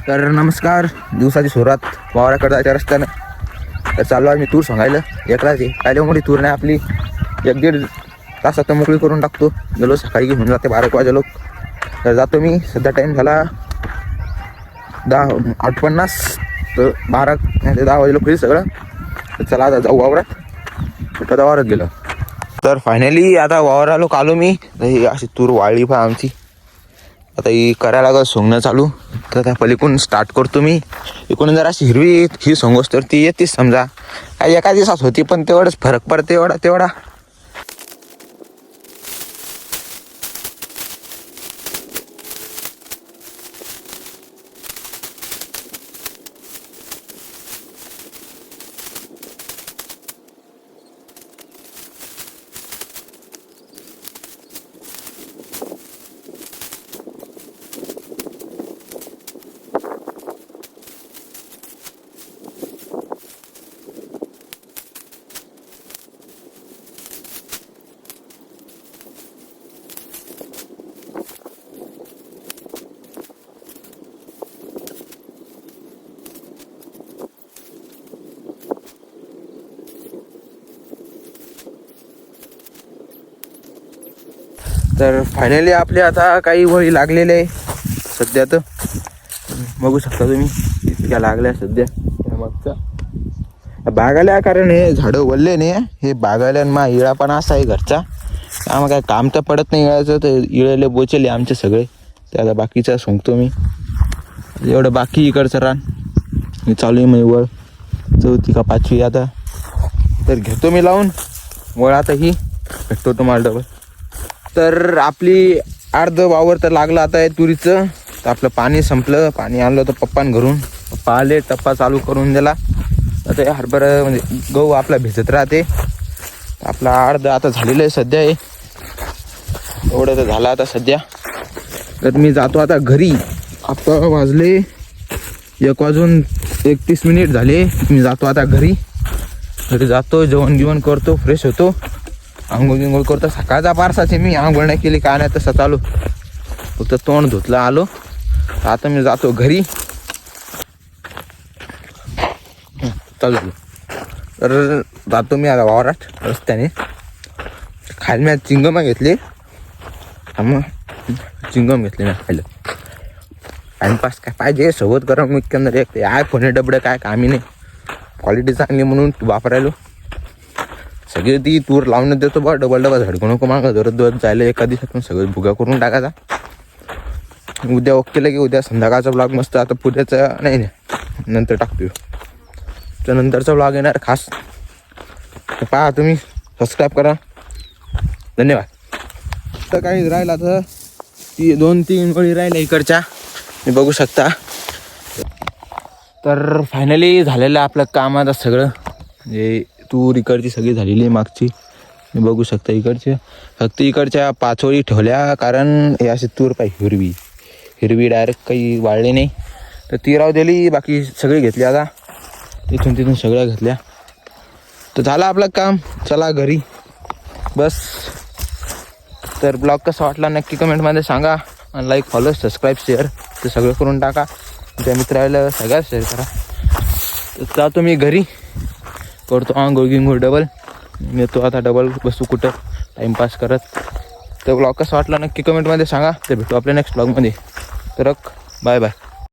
तर नमस्कार. दिवसाची सुरुवात वावराकडे जायच्या रस्त्यानं. तर चाललो आहे मी तूर सांगायला एकलाच आहे. काय मोठी तूर नाही आपली, 1-1.5 तासात मोकळी करून टाकतो. गेलो सकाळी घेऊन जाते 12 वाजे लोक. तर जातो मी. सध्या टाईम झाला 8:50. तर 12 नाही ते 10 वाजे लोक सगळं. तर चला आता जाऊ वावरात. तर वावरात गेलो. तर फायनली आता वावरालो आलो मी. ही अशी तूर वाळली पहा आमची. आता ही करायला लागत सोंगणं चालू. तर त्या पलीकडून स्टार्ट करतो मी. इकडून जर अशी हिरवी ही सोंगोस तर ती येतेच समजा. काही एका दिवसात होती पण तेवढंच फरक पडते तेवढा. तर फायनली आपले आता काही वळी लागलेले आहे सध्या. तर बघू शकता तुम्ही इतक्या लागल्या सध्या मागचा बागायला. कारण हे झाडं वल्ले नाही. हे बागायला मा इळा पण असा आहे घरचा. आम्हाला काय काम तर पडत नाही इळाचं. तर इळेले बोचेले आमचे सगळे. ते आता बाकीचा सांगतो मी. एवढं बाकी इकडचं रान मी चालू आहे. मग वळ 4थी का 5वी आता. तर घेतो मी लावून वळ. आता ही भेटतो तुम्हाला डबल. तर आपली अर्ध वावर तर लागलं आता आहे तुरीचं. तर आपलं पाणी संपलं. पाणी आणलं होतं पप्पान घरून. पप्पा आले, टप्पा चालू करून दिला. आता हे हरभरा म्हणजे गहू आपला भिजत राहते. आपला अर्ध आता झालेलं आहे सध्या. हे एवढं तर झालं आता सध्या. तर मी जातो आता घरी. आता वाजले 1:31 झाले. मी जातो आता घरी जातो. जेवण करतो, फ्रेश होतो, आंघोळ करतो. सकाळचा पारसाचे मी आंघोळ नाही केली काय नाही. तसं चालू फक्त तोंड धुतलं आलो. आता मी जातो घरी. चालू तर जातो मी आता वावरात रस्त्याने. खायला मी चिंगम घेतले. मग चिंगम घेतले मी खायला. टाइमपास काय पाहिजे सोबत करा. मी एकंदर एक iPhone डबडं काय कामी नाही. क्वालिटी चांगली म्हणून वापरायलो. सगळे ती तूर लावून देतो बा. डबल झडकू नको मागं. दररोज जायला एका दिवसातून सगळं भुगा करून टाकायचा. उद्या केलं की उद्या संध्याकाळचा ब्लॉग मस्त. आता पुढ्याचा नाही नंतर टाकतो. तर नंतरचा ब्लॉग येणार खास. तर पहा तुम्ही, सबस्क्राईब करा. धन्यवाद. तर काही राहिला तर ती 2-3 वळी राहिल्या इकडच्या मी बघू शकता. तर फायनली झालेलं आपलं काम आता सगळं. म्हणजे तूर इकडची सगळी झालेली आहे मागची. मी बघू शकता इकडचे फक्त इकडच्या 5 वळी ठेवल्या. कारण हे अशी तूर पाहिजे हिरवी डायरेक्ट काही वाळली नाही. तर ती राव दिली. बाकी सगळी घेतली आता. इथून तिथून सगळ्या घेतल्या. तर झालं आपलं काम. चला घरी बस. तर ब्लॉग कसा वाटला नक्की कमेंटमध्ये सांगा. आणि लाईक, फॉलो, सबस्क्राईब, शेअर ते सगळं करून टाका. त्या मित्राला सगळ्यात शेअर करा. तर जातो मी घरी. करतो आंघोळ डबल. येतो आता डबल बसू कुठं टाईमपास करत. तर ब्लॉग कसा वाटला नक्की कमेंटमध्ये सांगा. तर भेटू आपल्या नेक्स्ट ब्लॉगमध्ये. तर बाय बाय.